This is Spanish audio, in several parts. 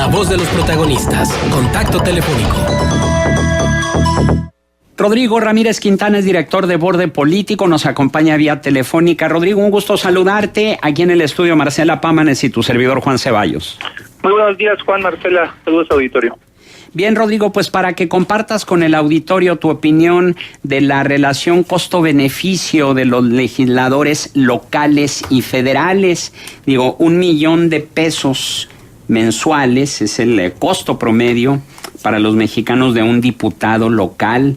La voz de los protagonistas. Contacto telefónico. Rodrigo Ramírez Quintana es director de Borde Político, nos acompaña vía telefónica. Rodrigo, un gusto saludarte. Aquí en el estudio Marcela Pámanes y tu servidor Juan Ceballos. Muy buenos días, Juan, Marcela. Saludos, auditorio. Bien, Rodrigo, pues para que compartas con el auditorio tu opinión de la relación costo-beneficio de los legisladores locales y federales. Digo, $1 millón mensuales es el costo promedio para los mexicanos de un diputado local.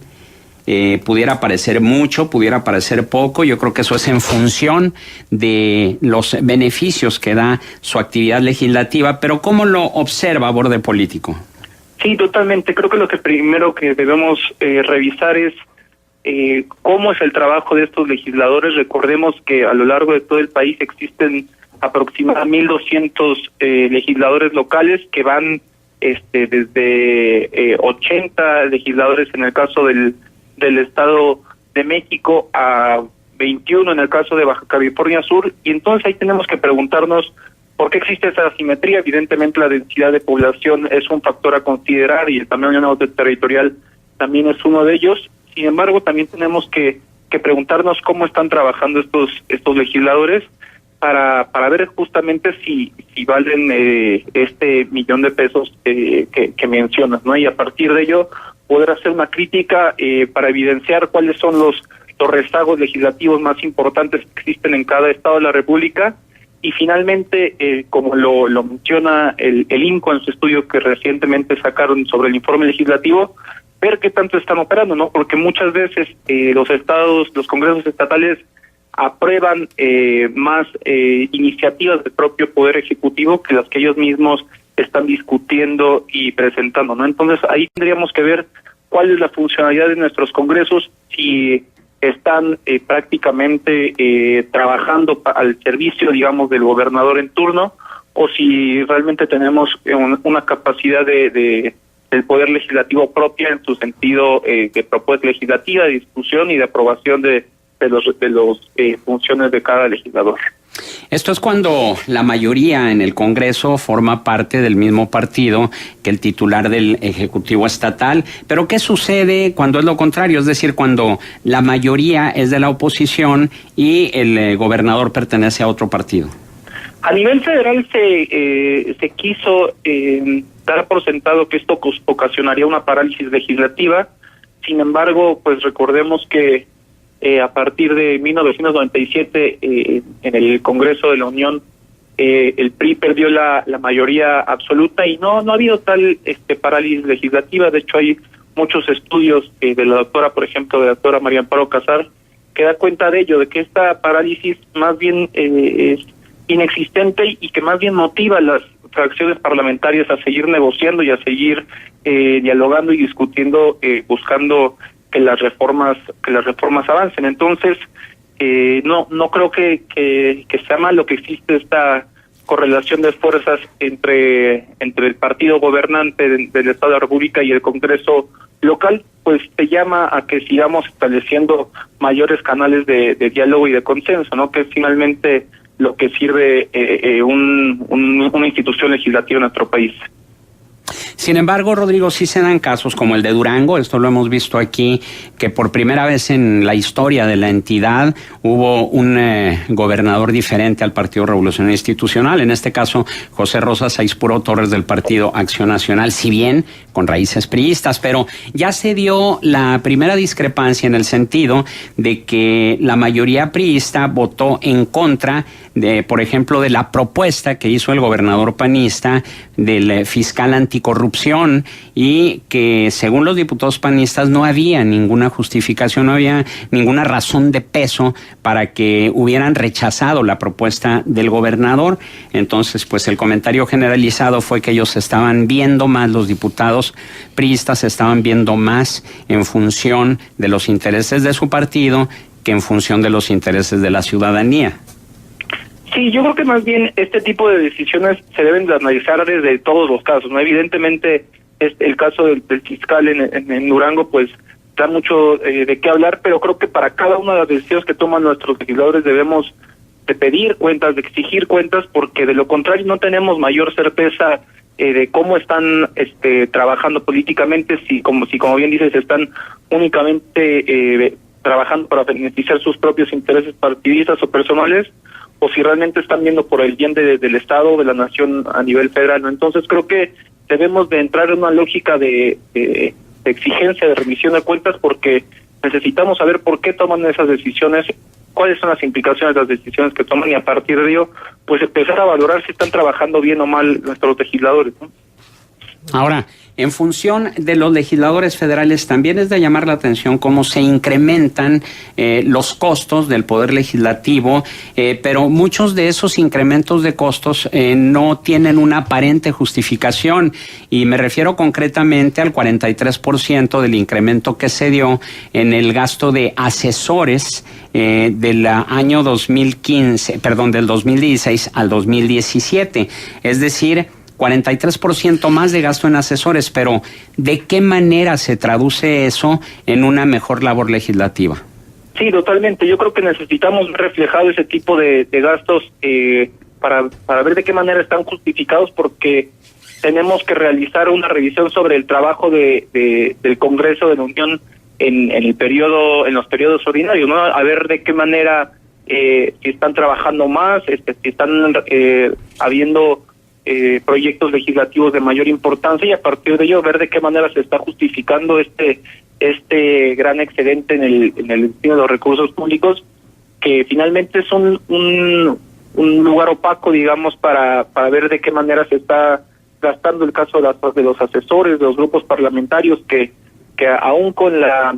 Pudiera parecer mucho, pudiera parecer poco. Yo creo que eso es en función de los beneficios que da su actividad legislativa, pero ¿cómo lo observa Borde Político? Sí, totalmente. Creo que lo que primero que debemos revisar es cómo es el trabajo de estos legisladores. Recordemos que a lo largo de todo el país existen aproximadamente 1,200 legisladores locales que van desde 80 legisladores en el caso del Estado de México a 21 en el caso de Baja California Sur, y entonces ahí tenemos que preguntarnos por qué existe esa asimetría. Evidentemente la densidad de población es un factor a considerar y el tamaño territorial también es uno de ellos. Sin embargo, también tenemos que preguntarnos cómo están trabajando estos legisladores para ver justamente si valen este $1 millón que mencionas, ¿no? Y a partir de ello poder hacer una crítica para evidenciar cuáles son los rezagos legislativos más importantes que existen en cada estado de la República. Y finalmente, como lo menciona el INCO en su estudio que recientemente sacaron sobre el informe legislativo, ver qué tanto están operando, ¿no? Porque muchas veces los congresos estatales aprueban más iniciativas del propio Poder Ejecutivo que las que ellos mismos están discutiendo y presentando, ¿no? Entonces ahí tendríamos que ver cuál es la funcionalidad de nuestros congresos, si están prácticamente trabajando al servicio, digamos, del gobernador en turno, o si realmente tenemos una capacidad del Poder Legislativo propia en su sentido de propuesta legislativa, de discusión y de aprobación de los funciones de cada legislador. Esto es cuando la mayoría en el Congreso forma parte del mismo partido que el titular del Ejecutivo Estatal. Pero ¿qué sucede cuando es lo contrario? Es decir, cuando la mayoría es de la oposición y el gobernador pertenece a otro partido. A nivel federal se quiso dar por sentado que esto ocasionaría una parálisis legislativa. Sin embargo, pues recordemos que a partir de 1997 en el Congreso de la Unión el PRI perdió la mayoría absoluta y no ha habido tal parálisis legislativa. De hecho hay muchos estudios de la doctora, por ejemplo, de la doctora María Amparo Casar, que da cuenta de ello, de que esta parálisis más bien es inexistente y que más bien motiva a las fracciones parlamentarias a seguir negociando y a seguir dialogando y discutiendo, buscando que las reformas avancen. Entonces no creo que sea malo que existe esta correlación de fuerzas entre el partido gobernante del Estado de la República y el Congreso local, pues te llama a que sigamos estableciendo mayores canales de diálogo y de consenso, ¿no? Que es finalmente lo que sirve una institución legislativa en nuestro país. Sin embargo, Rodrigo, sí se dan casos como el de Durango, esto lo hemos visto aquí, que por primera vez en la historia de la entidad hubo un gobernador diferente al Partido Revolucionario Institucional, en este caso José Rosa Saizpuro Torres del Partido Acción Nacional, si bien con raíces priistas, pero ya se dio la primera discrepancia en el sentido de que la mayoría priista votó en contra de, por ejemplo, de la propuesta que hizo el gobernador panista del fiscal anticorrupción y que según los diputados panistas no había ninguna justificación, no había ninguna razón de peso para que hubieran rechazado la propuesta del gobernador. Entonces, pues el comentario generalizado fue que ellos estaban viendo más, los diputados priistas estaban viendo más en función de los intereses de su partido que en función de los intereses de la ciudadanía. Sí, yo creo que más bien este tipo de decisiones se deben de analizar desde todos los casos, ¿no? Evidentemente, el caso del fiscal en Durango, pues da mucho de qué hablar, pero creo que para cada una de las decisiones que toman nuestros legisladores debemos de pedir cuentas, de exigir cuentas, porque de lo contrario no tenemos mayor certeza de cómo están trabajando políticamente, si como bien dices, están únicamente trabajando para beneficiar sus propios intereses partidistas o personales, o si realmente están viendo por el bien del Estado, de la nación a nivel federal, ¿no? Entonces creo que debemos de entrar en una lógica de exigencia, de rendición de cuentas, porque necesitamos saber por qué toman esas decisiones, cuáles son las implicaciones de las decisiones que toman, y a partir de ello, pues empezar a valorar si están trabajando bien o mal nuestros legisladores, ¿no? Ahora, en función de los legisladores federales, también es de llamar la atención cómo se incrementan los costos del Poder Legislativo, pero muchos de esos incrementos de costos no tienen una aparente justificación, y me refiero concretamente al 43% del incremento que se dio en el gasto de asesores del año 2016 al 2017, es decir, 43% más de gasto en asesores, pero ¿de qué manera se traduce eso en una mejor labor legislativa? Sí, totalmente. Yo creo que necesitamos ver reflejado ese tipo de gastos para ver de qué manera están justificados, porque tenemos que realizar una revisión sobre el trabajo del Congreso de la Unión en los periodos ordinarios, ¿no? A ver de qué manera si están trabajando más, si están habiendo proyectos legislativos de mayor importancia, y a partir de ello ver de qué manera se está justificando este gran excedente en el destino de los recursos públicos, que finalmente es un lugar opaco, digamos, para ver de qué manera se está gastando el caso de los asesores, de los grupos parlamentarios, que aún con la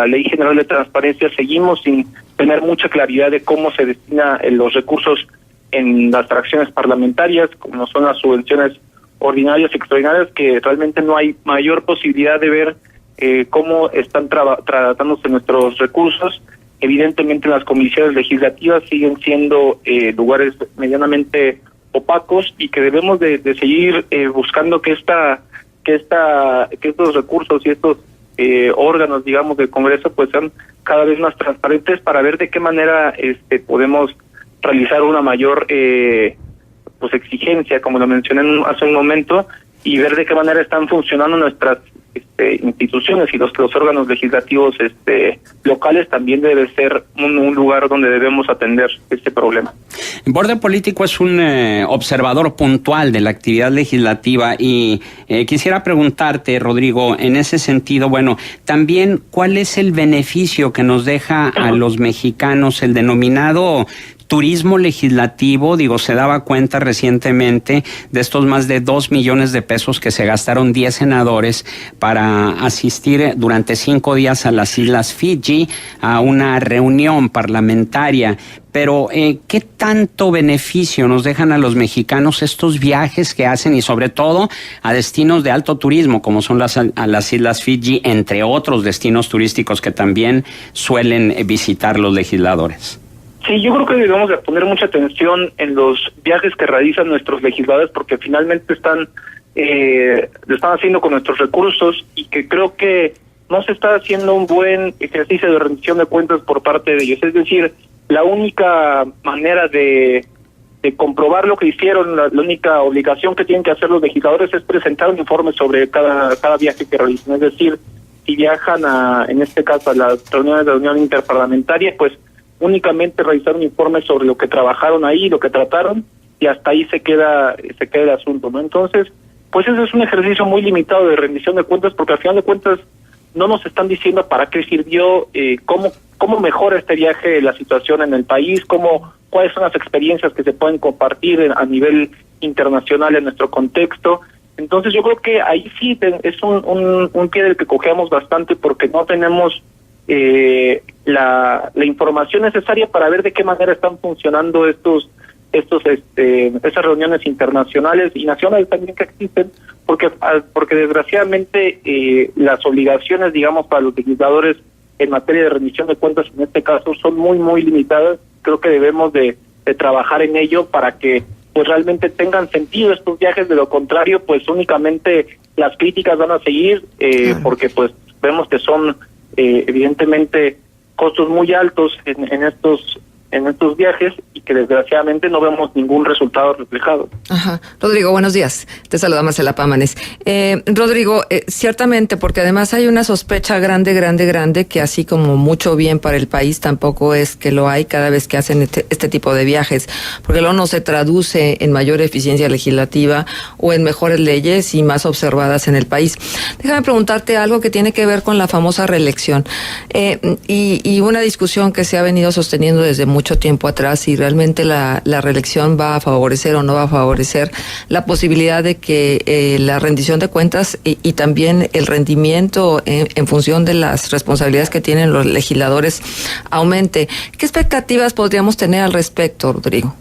Ley General de Transparencia seguimos sin tener mucha claridad de cómo se destina los recursos en las fracciones parlamentarias, como son las subvenciones ordinarias y extraordinarias, que realmente no hay mayor posibilidad de ver cómo están tratándose nuestros recursos. Evidentemente las comisiones legislativas siguen siendo lugares medianamente opacos, y que debemos de seguir buscando que estos recursos y estos órganos, digamos, del Congreso pues sean cada vez más transparentes, para ver de qué manera podemos realizar una mayor pues exigencia, como lo mencioné hace un momento, y ver de qué manera están funcionando nuestras instituciones, y los órganos legislativos locales también debe ser un lugar donde debemos atender este problema. Borde Político es un observador puntual de la actividad legislativa, y quisiera preguntarte, Rodrigo, en ese sentido, bueno, también, ¿cuál es el beneficio que nos deja a los mexicanos el denominado turismo legislativo? Digo, se daba cuenta recientemente de estos más de 2 millones de pesos que se gastaron 10 senadores para asistir durante 5 días a las Islas Fiji a una reunión parlamentaria. Pero, ¿qué tanto beneficio nos dejan a los mexicanos estos viajes que hacen, y sobre todo a destinos de alto turismo, como son a las Islas Fiji, entre otros destinos turísticos que también suelen visitar los legisladores? Sí, yo creo que debemos de poner mucha atención en los viajes que realizan nuestros legisladores, porque finalmente lo están haciendo con nuestros recursos, y que creo que no se está haciendo un buen ejercicio de rendición de cuentas por parte de ellos. Es decir, la única manera de comprobar lo que hicieron, la única obligación que tienen que hacer los legisladores es presentar un informe sobre cada viaje que realizan. Es decir, si viajan en este caso a las reuniones de la Unión Interparlamentaria, pues únicamente realizar un informe sobre lo que trabajaron ahí, lo que trataron, y hasta ahí se queda el asunto, ¿no? Entonces, pues ese es un ejercicio muy limitado de rendición de cuentas, porque al final de cuentas no nos están diciendo para qué sirvió, cómo mejora este viaje la situación en el país, cuáles son las experiencias que se pueden compartir a nivel internacional en nuestro contexto. Entonces yo creo que ahí sí es un pie del que cojeamos bastante, porque no tenemos la información necesaria para ver de qué manera están funcionando esas reuniones internacionales y nacionales también que existen, porque desgraciadamente las obligaciones, digamos, para los legisladores en materia de rendición de cuentas en este caso son muy muy limitadas. Creo que debemos de trabajar en ello para que pues realmente tengan sentido estos viajes. De lo contrario, pues únicamente las críticas van a seguir, porque pues vemos que son evidentemente costos muy altos en estos en estos viajes y que desgraciadamente no vemos ningún resultado reflejado. Ajá. Rodrigo, buenos días. Te saluda Marcela Pámanes. Rodrigo, ciertamente, porque además hay una sospecha grande, que así como mucho bien para el país, tampoco es que lo hay cada vez que hacen este tipo de viajes, porque luego no se traduce en mayor eficiencia legislativa o en mejores leyes y más observadas en el país. Déjame preguntarte algo que tiene que ver con la famosa reelección y una discusión que se ha venido sosteniendo desde mucho tiempo atrás, si realmente la reelección va a favorecer o no va a favorecer la posibilidad de que la rendición de cuentas y también el rendimiento en función de las responsabilidades que tienen los legisladores aumente. ¿Qué expectativas podríamos tener al respecto, Rodrigo?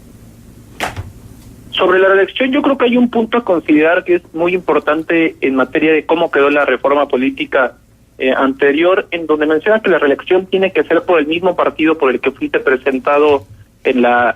Sobre la reelección, yo creo que hay un punto a considerar que es muy importante en materia de cómo quedó la reforma política anterior, en donde menciona que la reelección tiene que ser por el mismo partido por el que fuiste presentado en la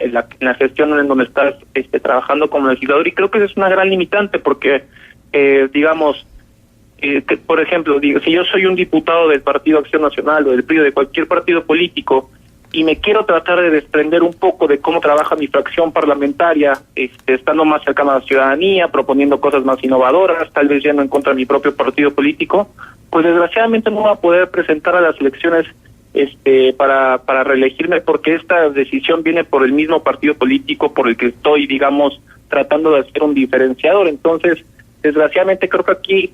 gestión en donde estás trabajando como legislador, y creo que esa es una gran limitante porque, que, por ejemplo, si yo soy un diputado del Partido Acción Nacional o del PRI o de cualquier partido político y me quiero tratar de desprender un poco de cómo trabaja mi fracción parlamentaria, estando más cercano a la ciudadanía, proponiendo cosas más innovadoras, tal vez yendo en contra de mi propio partido político, pues desgraciadamente no va a poder presentar a las elecciones para reelegirme, porque esta decisión viene por el mismo partido político por el que estoy, tratando de hacer un diferenciador. Entonces, desgraciadamente creo que aquí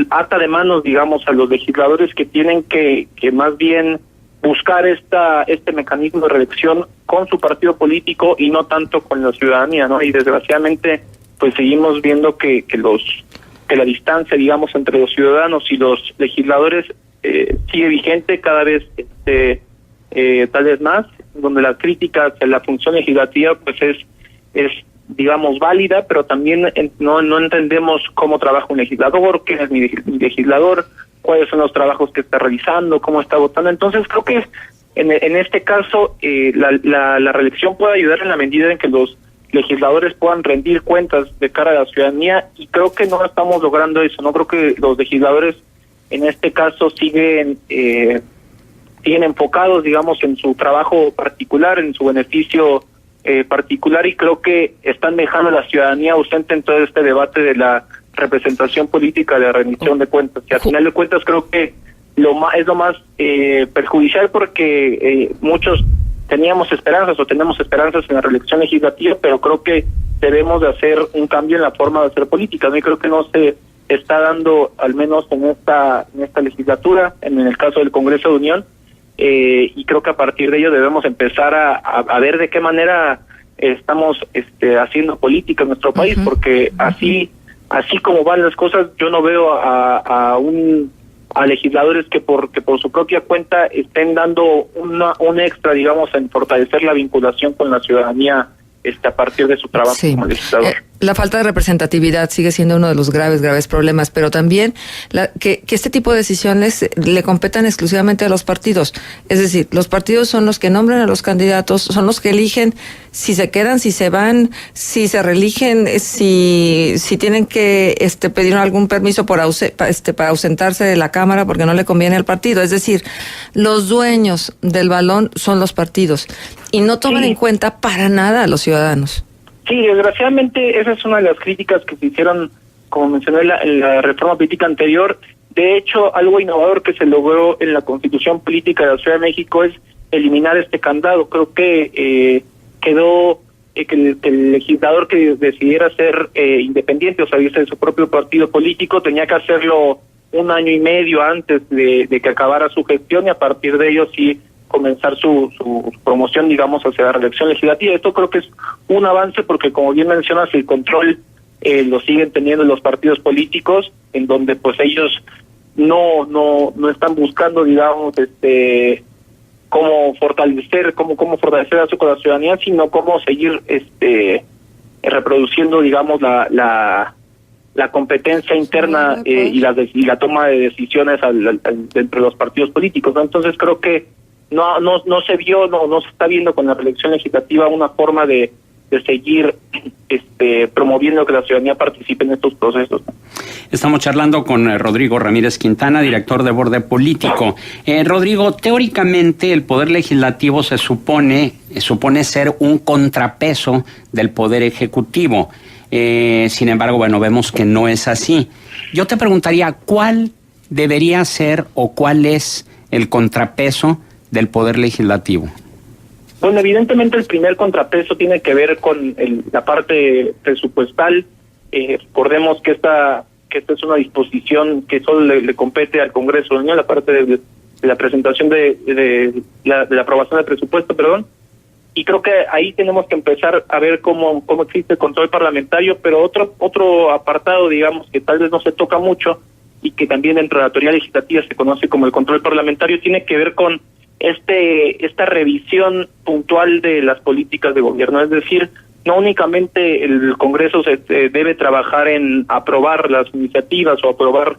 ata de manos, a los legisladores que tienen que más bien buscar este mecanismo de reelección con su partido político y no tanto con la ciudadanía, ¿no? Y desgraciadamente pues seguimos viendo que la distancia, entre los ciudadanos y los legisladores sigue vigente cada vez tal vez más, donde la crítica hacia la función legislativa pues es válida, pero también no entendemos cómo trabaja un legislador, quién es mi legislador, cuáles son los trabajos que está realizando, cómo está votando. Entonces creo que en este caso la reelección puede ayudar en la medida en que los legisladores puedan rendir cuentas de cara a la ciudadanía, y creo que no estamos logrando eso. No creo que los legisladores en este caso siguen enfocados, en su trabajo particular, en su beneficio particular, y creo que están dejando a la ciudadanía ausente en todo este debate de la representación política, de la rendición de cuentas. Y al final de cuentas creo que es lo más perjudicial, porque muchos tenemos esperanzas en la reelección legislativa, pero creo que debemos de hacer un cambio en la forma de hacer política, ¿no? Y creo que no se está dando, al menos en esta legislatura, en el caso del Congreso de Unión, y creo que a partir de ello debemos empezar a ver de qué manera estamos haciendo política en nuestro país, porque así como van las cosas, yo no veo a legisladores que por su propia cuenta estén dando un extra, en fortalecer la vinculación con la ciudadanía a partir de su trabajo como legislador. La falta de representatividad sigue siendo uno de los graves problemas, pero también que este tipo de decisiones le competan exclusivamente a los partidos. Es decir, los partidos son los que nombran a los candidatos, son los que eligen si se quedan, si se van, si se reeligen, si tienen que pedir algún permiso para ausentarse de la Cámara porque no le conviene al partido. Es decir, los dueños del balón son los partidos y no toman en cuenta para nada a los ciudadanos. Sí, desgraciadamente esa es una de las críticas que se hicieron, como mencioné, en la reforma política anterior. De hecho, algo innovador que se logró en la Constitución Política de la Ciudad de México es eliminar este candado. Creo que quedó que el legislador que decidiera ser independiente, o sea, irse de su propio partido político, tenía que hacerlo 1 año y medio antes de que acabara su gestión, y a partir de ello sí comenzar su promoción, hacia la reelección legislativa. Esto creo que es un avance porque, como bien mencionas, el control lo siguen teniendo los partidos políticos, en donde pues ellos no están buscando, cómo fortalecer a la ciudadanía, sino cómo seguir reproduciendo, la competencia interna y la toma de decisiones entre los partidos políticos, ¿no? Entonces creo que no se vio, no se está viendo con la reelección legislativa una forma de seguir promoviendo que la ciudadanía participe en estos procesos. Estamos charlando con Rodrigo Ramírez Quintana, director de Borde Político. Rodrigo, teóricamente el Poder Legislativo se supone ser un contrapeso del Poder Ejecutivo. Sin embargo, bueno, vemos que no es así. Yo te preguntaría, ¿cuál debería ser o cuál es el contrapeso del Poder Legislativo? Bueno, evidentemente el primer contrapeso tiene que ver con la parte presupuestal. Recordemos que esta es una disposición que solo le compete al Congreso de la Unión, la parte de la presentación de la aprobación del presupuesto, perdón. Y creo que ahí tenemos que empezar a ver cómo existe el control parlamentario, pero otro apartado, digamos, que tal vez no se toca mucho y que también dentro de la teoría legislativa se conoce como el control parlamentario, tiene que ver con esta revisión puntual de las políticas de gobierno. Es decir, no únicamente el Congreso se debe trabajar en aprobar las iniciativas o aprobar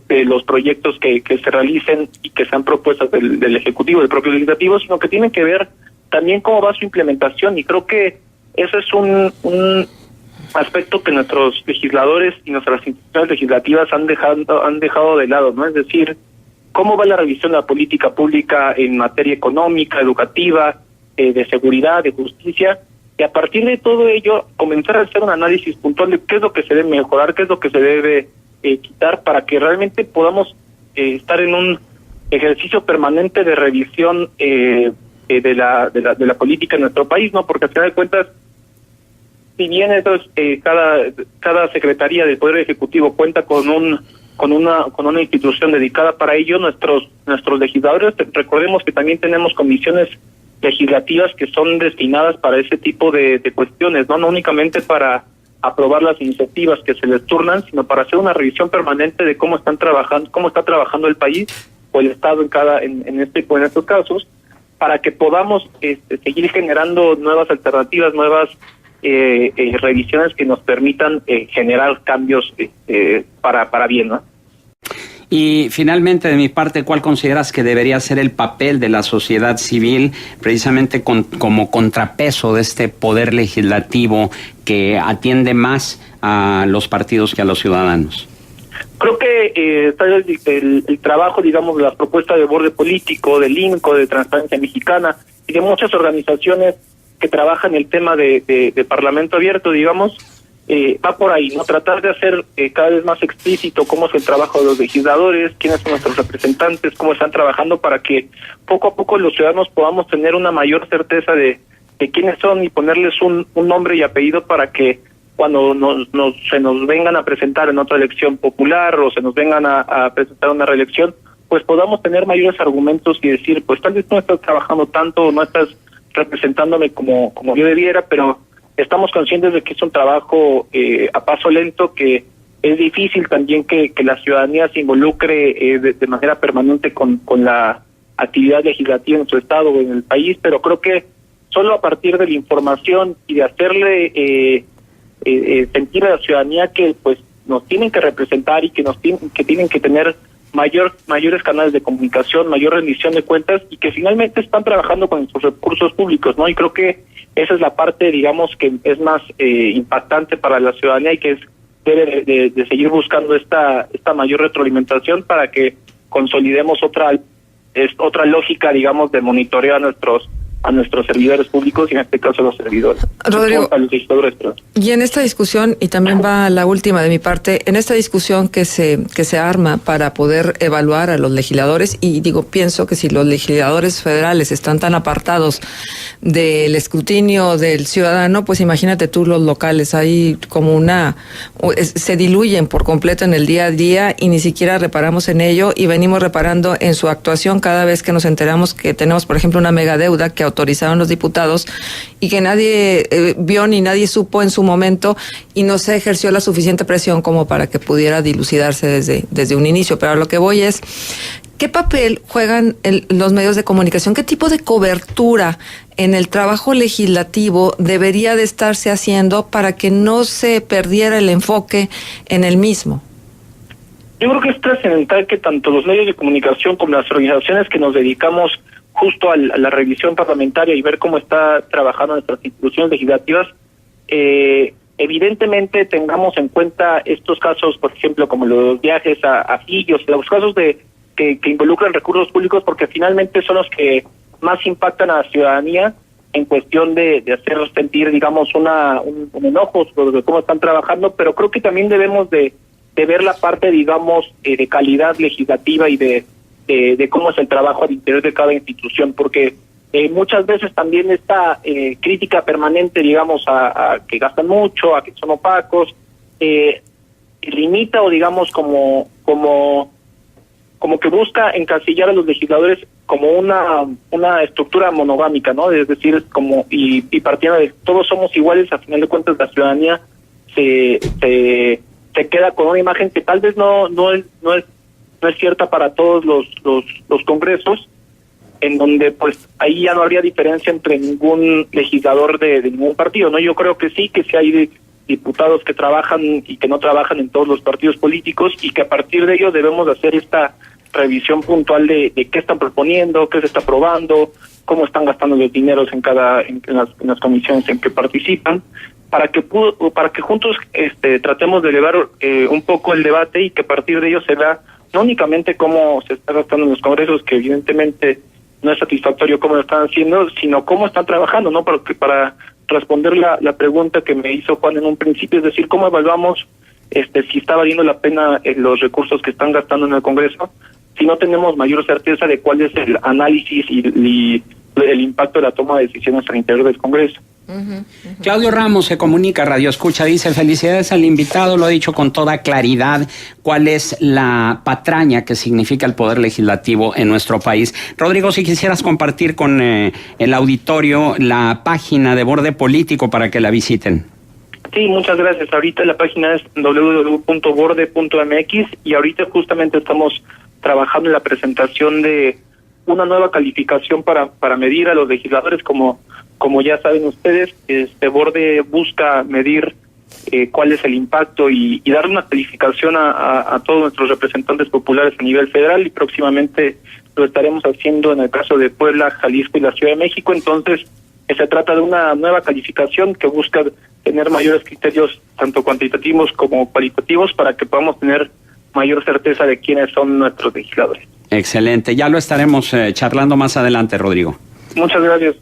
los proyectos que se realicen y que sean propuestas del Ejecutivo, del propio Legislativo, sino que tiene que ver también cómo va su implementación, y creo que ese es un aspecto que nuestros legisladores y nuestras instituciones legislativas han dejado de lado, ¿no? Es decir, cómo va la revisión de la política pública en materia económica, educativa, de seguridad, de justicia, y a partir de todo ello comenzar a hacer un análisis puntual de qué es lo que se debe mejorar, qué es lo que se debe quitar, para que realmente podamos estar en un ejercicio permanente de revisión de la política en nuestro país, ¿no? Porque al final de cuentas, si bien cada secretaría del Poder Ejecutivo cuenta con una institución dedicada para ello, nuestros legisladores, recordemos que también tenemos comisiones legislativas que son destinadas para ese tipo de cuestiones, no únicamente para aprobar las iniciativas que se les turnan, sino para hacer una revisión permanente de cómo está trabajando el país o el Estado en estos casos, para que podamos seguir generando nuevas alternativas, nuevas revisiones que nos permitan generar cambios para bien, ¿no? Y finalmente, de mi parte, ¿cuál consideras que debería ser el papel de la sociedad civil precisamente como contrapeso de este poder legislativo que atiende más a los partidos que a los ciudadanos? Creo que el trabajo, digamos, de las propuestas de Borde Político, del INCO, de Transparencia Mexicana y de muchas organizaciones que trabajan el tema de Parlamento Abierto, digamos, va por ahí, ¿no? Tratar de hacer cada vez más explícito cómo es el trabajo de los legisladores, quiénes son nuestros representantes, cómo están trabajando, para que poco a poco los ciudadanos podamos tener una mayor certeza de quiénes son y ponerles un nombre y apellido, para que cuando se nos vengan a presentar en otra elección popular o se nos vengan a presentar una reelección, pues podamos tener mayores argumentos y decir, pues tal vez no estás trabajando tanto, no estás representándome como yo debiera, pero estamos conscientes de que es un trabajo a paso lento, que es difícil también que la ciudadanía se involucre de manera permanente con la actividad legislativa en su estado o en el país, pero creo que solo a partir de la información y de hacerle sentir a la ciudadanía que pues nos tienen que representar y que tienen que tener mayores canales de comunicación, mayor rendición de cuentas, y que finalmente están trabajando con sus recursos públicos, ¿no? Y creo que esa es la parte, digamos, que es más impactante para la ciudadanía y que debe de seguir buscando esta mayor retroalimentación para que consolidemos otra lógica, digamos, de monitoreo a nuestros servidores públicos, y en este caso a los servidores. Rodrigo, a los legisladores, perdón. Y en esta discusión, y también va la última de mi parte, en esta discusión que se arma para poder evaluar a los legisladores, y pienso que si los legisladores federales están tan apartados del escrutinio del ciudadano, pues imagínate tú los locales, hay como se diluyen por completo en el día a día y ni siquiera reparamos en ello, y venimos reparando en su actuación cada vez que nos enteramos que tenemos, por ejemplo, una megadeuda que autorizaron los diputados y que nadie vio ni nadie supo en su momento, y no se ejerció la suficiente presión como para que pudiera dilucidarse desde un inicio. Pero a lo que voy es, ¿qué papel juegan los medios de comunicación? ¿Qué tipo de cobertura en el trabajo legislativo debería de estarse haciendo para que no se perdiera el enfoque en el mismo? Yo creo que es trascendental que tanto los medios de comunicación como las organizaciones que nos dedicamos justo a la revisión parlamentaria y ver cómo está trabajando nuestras instituciones legislativas, evidentemente tengamos en cuenta estos casos, por ejemplo, como los viajes a Fillos, los casos que involucran recursos públicos, porque finalmente son los que más impactan a la ciudadanía en cuestión de hacer sentir, digamos, un enojo sobre cómo están trabajando, pero creo que también debemos de ver la parte, digamos, de calidad legislativa y de cómo es el trabajo al interior de cada institución, porque muchas veces también esta crítica permanente, digamos, a que gastan mucho, a que son opacos, limita o digamos como que busca encasillar a los legisladores como una estructura monogámica, ¿no? Es decir, como y partiendo de todos somos iguales, a final de cuentas la ciudadanía se queda con una imagen que tal vez no es cierta para todos los congresos, en donde pues ahí ya no habría diferencia entre ningún legislador de ningún partido, ¿no? Yo creo que sí hay diputados que trabajan y que no trabajan en todos los partidos políticos, y que a partir de ello debemos hacer esta revisión puntual de qué están proponiendo, qué se está aprobando, cómo están gastando los dineros en las comisiones en que participan, para que juntos tratemos de elevar un poco el debate, y que a partir de ello se vea no únicamente cómo se está gastando en los congresos, que evidentemente no es satisfactorio cómo lo están haciendo, sino cómo están trabajando, ¿no? Para responder la pregunta que me hizo Juan en un principio, es decir, cómo evaluamos si está valiendo la pena los recursos que están gastando en el Congreso, si no tenemos mayor certeza de cuál es el análisis y el impacto de la toma de decisiones al interior del Congreso. Claudio Ramos se comunica, Radio Escucha, dice: felicidades al invitado, lo ha dicho con toda claridad cuál es la patraña que significa el poder legislativo en nuestro país. Rodrigo, si quisieras compartir con el auditorio la página de Borde Político para que la visiten. Sí, muchas gracias. Ahorita la página es www.borde.mx, y ahorita justamente estamos trabajando en la presentación de una nueva calificación para medir a los legisladores. Como ya saben ustedes, Borde busca medir cuál es el impacto y darle una calificación a todos nuestros representantes populares a nivel federal, y próximamente lo estaremos haciendo en el caso de Puebla, Jalisco y la Ciudad de México. Entonces, se trata de una nueva calificación que busca tener mayores criterios, tanto cuantitativos como cualitativos, para que podamos tener mayor certeza de quiénes son nuestros legisladores. Excelente, ya lo estaremos charlando más adelante, Rodrigo. Muchas gracias.